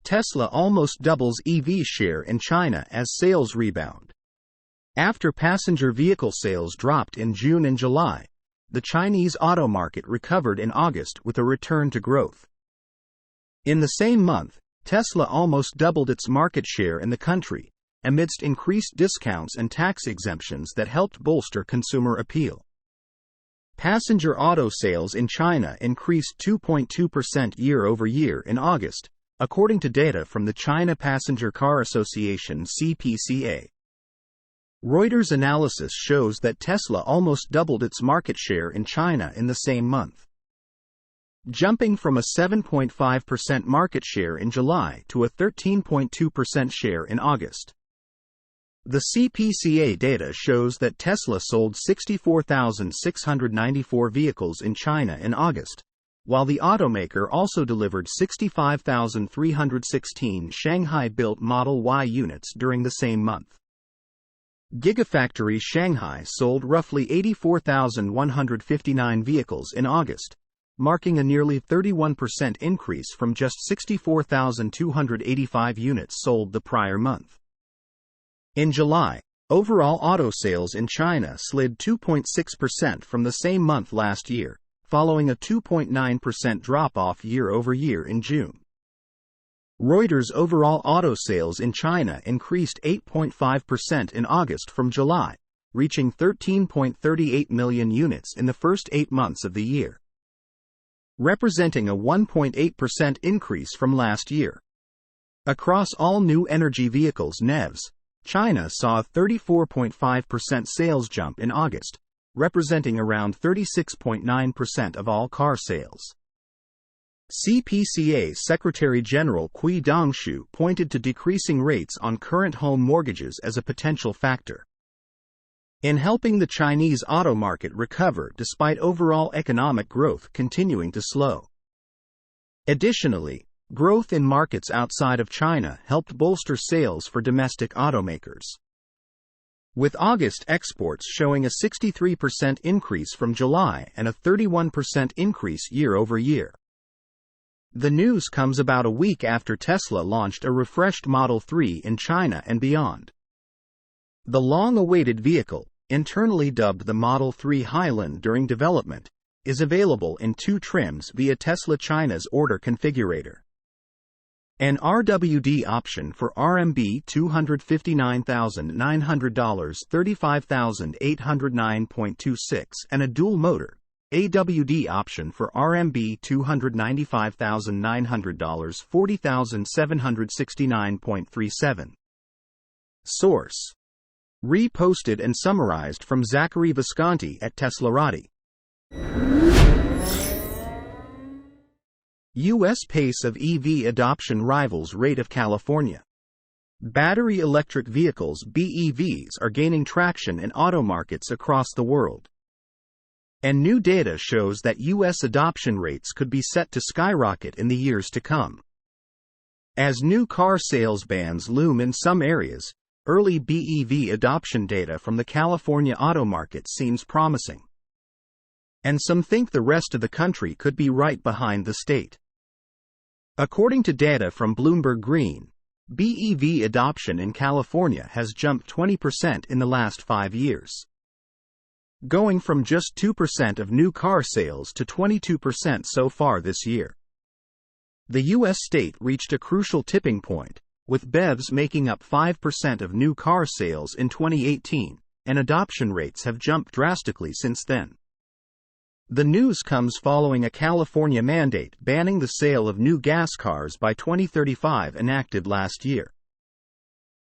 Tesla almost doubles EV share in China as sales rebound. After passenger vehicle sales dropped in June and July, the Chinese auto market recovered in August with a return to growth. In the same month, Tesla almost doubled its market share in the country, amidst increased discounts and tax exemptions that helped bolster consumer appeal. Passenger auto sales in China increased 2.2% year-over-year in August, according to data from the China Passenger Car Association (CPCA). Reuters analysis shows that Tesla almost doubled its market share in China in the same month, jumping from a 7.5% market share in July to a 13.2% share in August. The CPCA data shows that Tesla sold 64,694 vehicles in China in August, while the automaker also delivered 65,316 Shanghai-built Model Y units during the same month. Gigafactory Shanghai sold roughly 84,159 vehicles in August, marking a nearly 31% increase from just 64,285 units sold the prior month. In July, overall auto sales in China slid 2.6% from the same month last year, following a 2.9% drop-off year-over-year in June. Reuters' overall auto sales in China increased 8.5% in August from July, reaching 13.38 million units in the first 8 months of the year, representing a 1.8% increase from last year. Across all new energy vehicles (NEVs), China saw a 34.5% sales jump in August, representing around 36.9% of all car sales. CPCA Secretary General Qi Dongshu pointed to decreasing rates on current home mortgages as a potential factor in helping the Chinese auto market recover despite overall economic growth continuing to slow. Additionally, growth in markets outside of China helped bolster sales for domestic automakers, with August exports showing a 63% increase from July and a 31% increase year-over-year. The news comes about a week after Tesla launched a refreshed Model 3 in China and beyond. The long-awaited vehicle, internally dubbed the Model 3 Highland during development, is available in 2 trims via Tesla China's order configurator. An RWD option for RMB $259,900 $35,809.26 and a dual motor AWD option for RMB $295,900 $40,769.37. Source: reposted and summarized from Zachary Visconti at Teslarati. U.S. pace of EV adoption rivals rate of California. Battery electric vehicles (BEVs) are gaining traction in auto markets across the world, and new data shows that U.S. adoption rates could be set to skyrocket in the years to come. As new car sales bans loom in some areas, early BEV adoption data from the California auto market seems promising, and some think the rest of the country could be right behind the state. According to data from Bloomberg Green, BEV adoption in California has jumped 20% in the last 5 years, going from just 2% of new car sales to 22% so far this year. The U.S. state reached a crucial tipping point, with BEVs making up 5% of new car sales in 2018, and adoption rates have jumped drastically since then. The news comes following a California mandate banning the sale of new gas cars by 2035 enacted last year.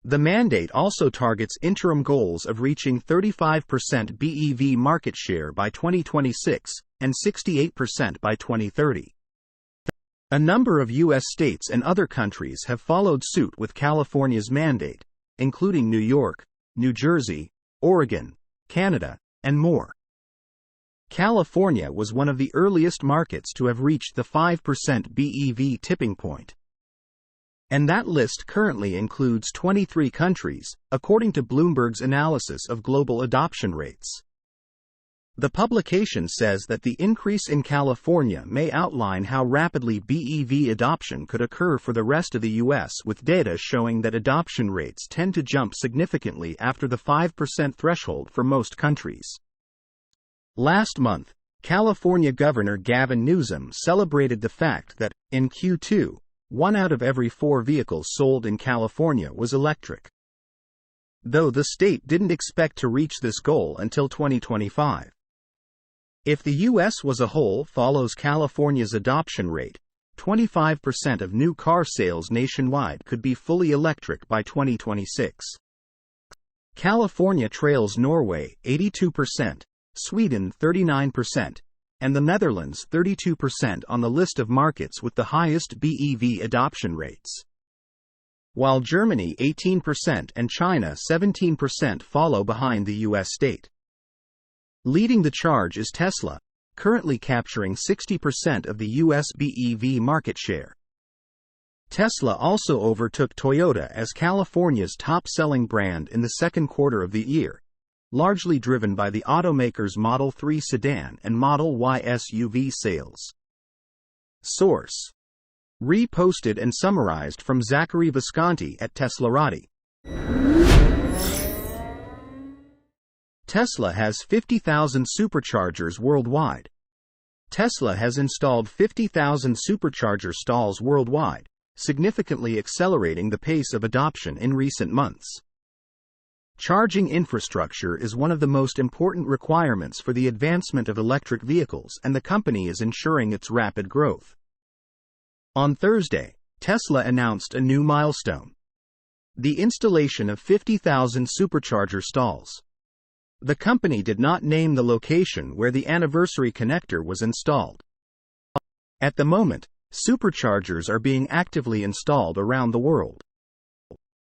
The mandate also targets interim goals of reaching 35% BEV market share by 2026 and 68% by 2030. A number of U.S. states and other countries have followed suit with California's mandate, including New York, New Jersey, Oregon, Canada, and more. California was one of the earliest markets to have reached the 5% BEV tipping point, and that list currently includes 23 countries, according to Bloomberg's analysis of global adoption rates. The publication says that the increase in California may outline how rapidly BEV adoption could occur for the rest of the U.S., with data showing that adoption rates tend to jump significantly after the 5% threshold for most countries. Last month, California Governor Gavin Newsom celebrated the fact that, in Q2, 1 out of every 4 vehicles sold in California was electric. Though the state didn't expect to reach this goal until 2025. If the U.S. as a whole follows California's adoption rate, 25% of new car sales nationwide could be fully electric by 2026. California trails Norway, 82%, Sweden, 39%, and the Netherlands, 32% on the list of markets with the highest BEV adoption rates. While Germany, 18%, and China, 17%, follow behind the U.S. state. Leading the charge is Tesla, currently capturing 60% of the U.S. BEV market share. Tesla also overtook Toyota as California's top-selling brand in the second quarter of the year, largely driven by the automaker's Model 3 sedan and Model Y SUV sales. Source: reposted and summarized from Zachary Visconti at Teslarati. Tesla has 50,000 superchargers worldwide. Tesla has installed 50,000 supercharger stalls worldwide, significantly accelerating the pace of adoption in recent months. Charging infrastructure is one of the most important requirements for the advancement of electric vehicles, and the company is ensuring its rapid growth. On Thursday, Tesla announced a new milestone: the installation of 50,000 supercharger stalls. The company did not name the location where the anniversary connector was installed. At the moment, superchargers are being actively installed around the world.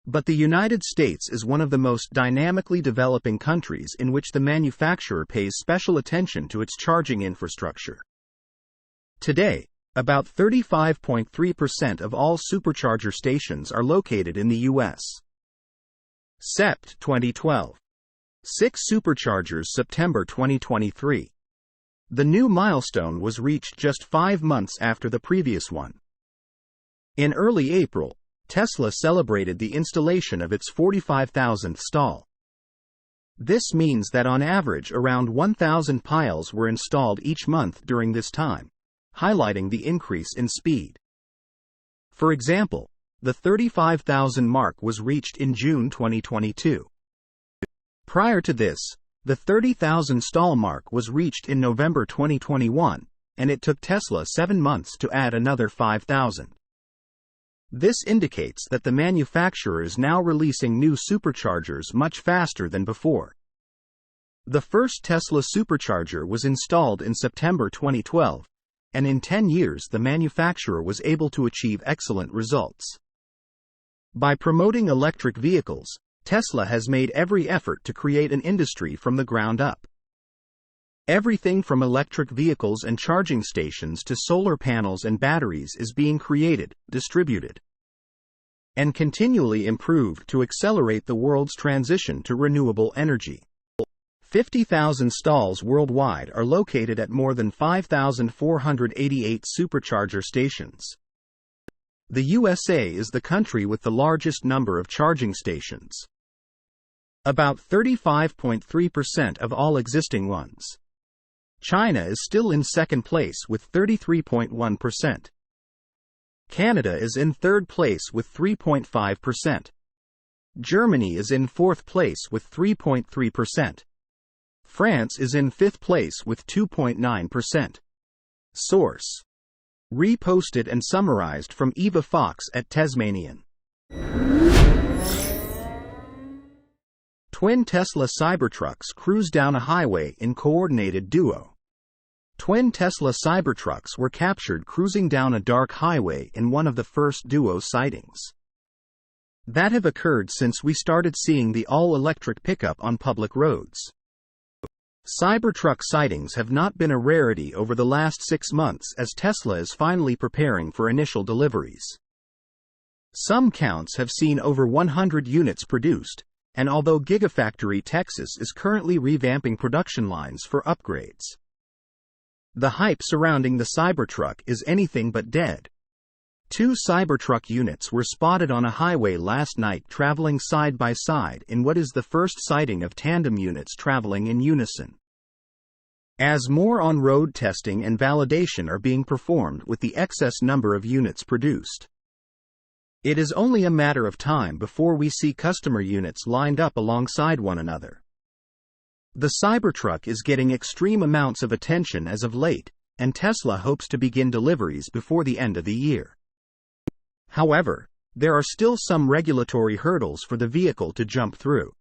But the United States is one of the most dynamically developing countries in which the manufacturer pays special attention to its charging infrastructure. Today, about 35.3% of all supercharger stations are located in the U.S. Sept. 2012. 6 superchargers September 2023. The new milestone was reached just 5 months after the previous one. In early April, Tesla celebrated the installation of its 45,000th stall. This means that on average around 1,000 piles were installed each month during this time, highlighting the increase in speed. For example, the 35,000 mark was reached in June 2022. Prior to this, the 30,000 stall mark was reached in November 2021, and it took Tesla 7 months to add another 5,000. This indicates that the manufacturer is now releasing new superchargers much faster than before. The first Tesla supercharger was installed in September 2012, and in 10 years the manufacturer was able to achieve excellent results. By promoting electric vehicles, Tesla has made every effort to create an industry from the ground up. Everything from electric vehicles and charging stations to solar panels and batteries is being created, distributed, and continually improved to accelerate the world's transition to renewable energy. 50,000 stalls worldwide are located at more than 5,488 supercharger stations. The USA is the country with the largest number of charging stations. About 35.3% of all existing ones. China is still in second place with 33.1%. Canada is in third place with 3.5%. Germany is in fourth place with 3.3%. France is in fifth place with 2.9%. Source: reposted and summarized from Eva Fox at Tasmanian. Twin Tesla Cybertrucks cruise down a highway in coordinated duo. Twin Tesla Cybertrucks were captured cruising down a dark highway in one of the first duo sightings that have occurred since we started seeing the all-electric pickup on public roads. Cybertruck sightings have not been a rarity over the last 6 months, as Tesla is finally preparing for initial deliveries. Some counts have seen over 100 units produced, and although Gigafactory Texas is currently revamping production lines for upgrades, the hype surrounding the Cybertruck is anything but dead. 2 Cybertruck units were spotted on a highway last night traveling side by side in what is the first sighting of tandem units traveling in unison. As more on-road testing and validation are being performed with the excess number of units produced, it is only a matter of time before we see customer units lined up alongside one another. The Cybertruck is getting extreme amounts of attention as of late, and Tesla hopes to begin deliveries before the end of the year. However, there are still some regulatory hurdles for the vehicle to jump through,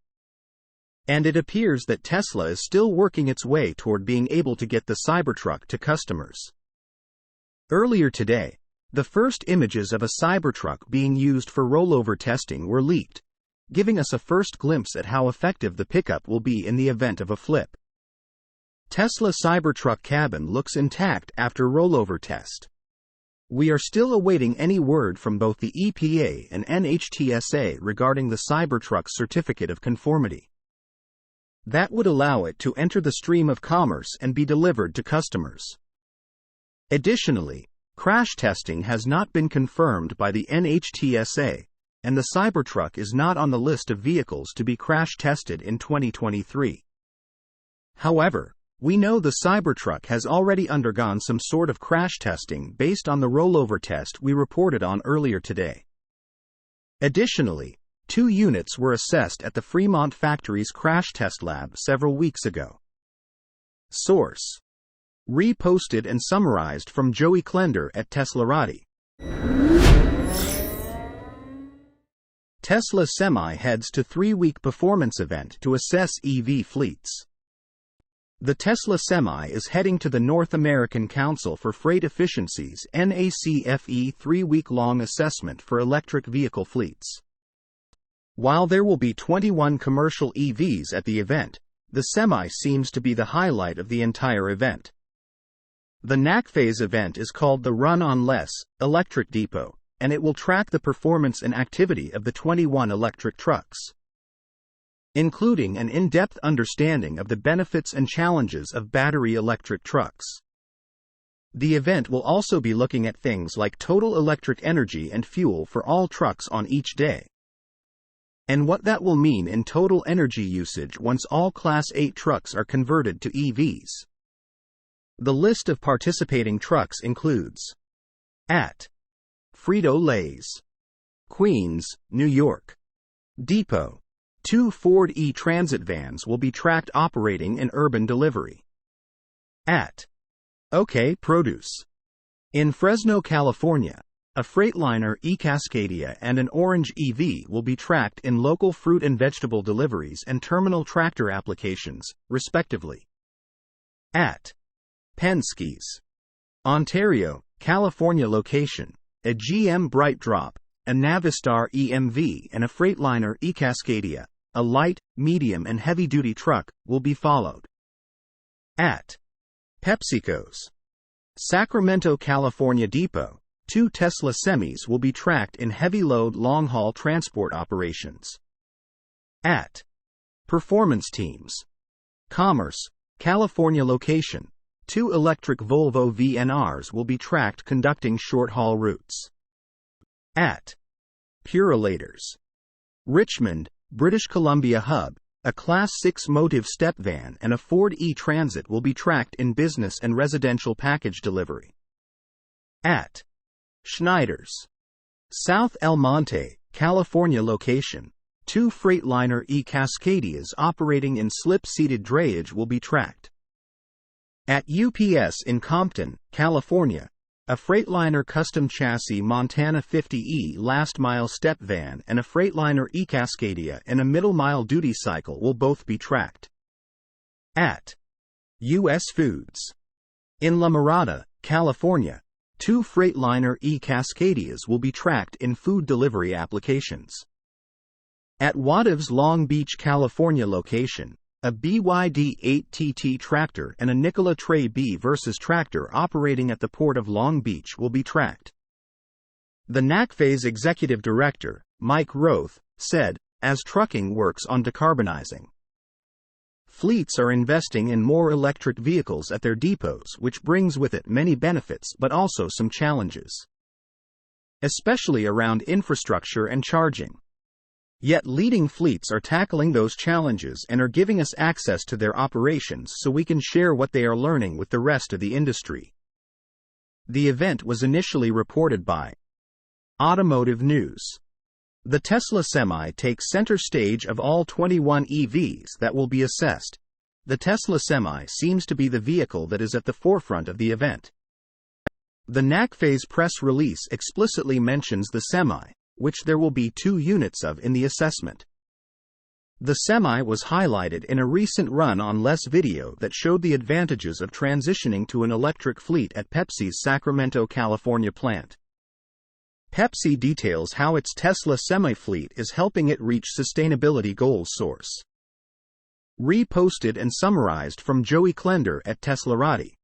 and it appears that Tesla is still working its way toward being able to get the Cybertruck to customers. Earlier today, the first images of a Cybertruck being used for rollover testing were leaked, giving us a first glimpse at how effective the pickup will be in the event of a flip. Tesla Cybertruck cabin looks intact after rollover test. We are still awaiting any word from both the EPA and NHTSA regarding the Cybertruck certificate of conformity. That would allow it to enter the stream of commerce and be delivered to customers. Additionally, crash testing has not been confirmed by the NHTSA, and the Cybertruck is not on the list of vehicles to be crash tested in 2023. However, we know the Cybertruck has already undergone some sort of crash testing based on the rollover test we reported on earlier today. Additionally, 2 units were assessed at the Fremont factory's crash test lab several weeks ago. Source: reposted and summarized from Joey Klender at Teslarati. Tesla Semi heads to 3-week performance event to assess EV fleets. The Tesla Semi is heading to the North American Council for Freight Efficiency's NACFE 3-week-long assessment for electric vehicle fleets. While there will be 21 commercial EVs at the event, the Semi seems to be the highlight of the entire event. The NACFE's event is called the Run on Less Electric Depot, and it will track the performance and activity of the 21 electric trucks, including an in-depth understanding of the benefits and challenges of battery electric trucks. The event will also be looking at things like total electric energy and fuel for all trucks on each day, and what that will mean in total energy usage once all Class 8 trucks are converted to EVs. The list of participating trucks includes at Frito-Lay's, Queens, New York Depot, 2 Ford E-Transit vans will be tracked operating in urban delivery. At OK Produce, in Fresno, California, a Freightliner E-Cascadia and an Orange EV will be tracked in local fruit and vegetable deliveries and terminal tractor applications, respectively. At Penske's, Ontario, California location, a GM BrightDrop, a Navistar EMV and a Freightliner E-Cascadia, a light, medium and heavy-duty truck, will be followed. At PepsiCo's Sacramento, California Depot, 2 Tesla Semis will be tracked in heavy-load long-haul transport operations. At Performance Teams, Commerce, California location, 2 electric Volvo VNRs will be tracked conducting short-haul routes. At Purilators, Richmond, British Columbia hub, a Class 6 Motive step van and a Ford E-Transit will be tracked in business and residential package delivery. At Schneider's South El Monte, California location, 2 Freightliner E-Cascadias operating in slip-seated drayage will be tracked. At UPS in Compton, California, a Freightliner custom chassis Montana 50E last-mile step van and a Freightliner E-Cascadia and a middle-mile duty cycle will both be tracked. At US Foods, in La Mirada, California, 2 Freightliner E-Cascadias will be tracked in food delivery applications. At Wadiv's Long Beach, California location, a BYD 8TT tractor and a Nikola Tre B versus tractor operating at the Port of Long Beach will be tracked. The NACFE's executive director, Mike Roth, said, as trucking works on decarbonizing. Fleets are investing in more electric vehicles at their depots, which brings with it many benefits but also some challenges, especially around infrastructure and charging. Yet leading fleets are tackling those challenges and are giving us access to their operations so we can share what they are learning with the rest of the industry. The event was initially reported by Automotive News. The Tesla Semi takes center stage of all 21 EVs that will be assessed. The Tesla Semi seems to be the vehicle that is at the forefront of the event. The NACFA's press release explicitly mentions the Semi, which there will be 2 units of in the assessment. The Semi was highlighted in a recent run on Less video that showed the advantages of transitioning to an electric fleet at Pepsi's Sacramento, California plant. Pepsi details how its Tesla Semi fleet is helping it reach sustainability goals. Source: reposted and summarized from Joey Klender at Teslarati.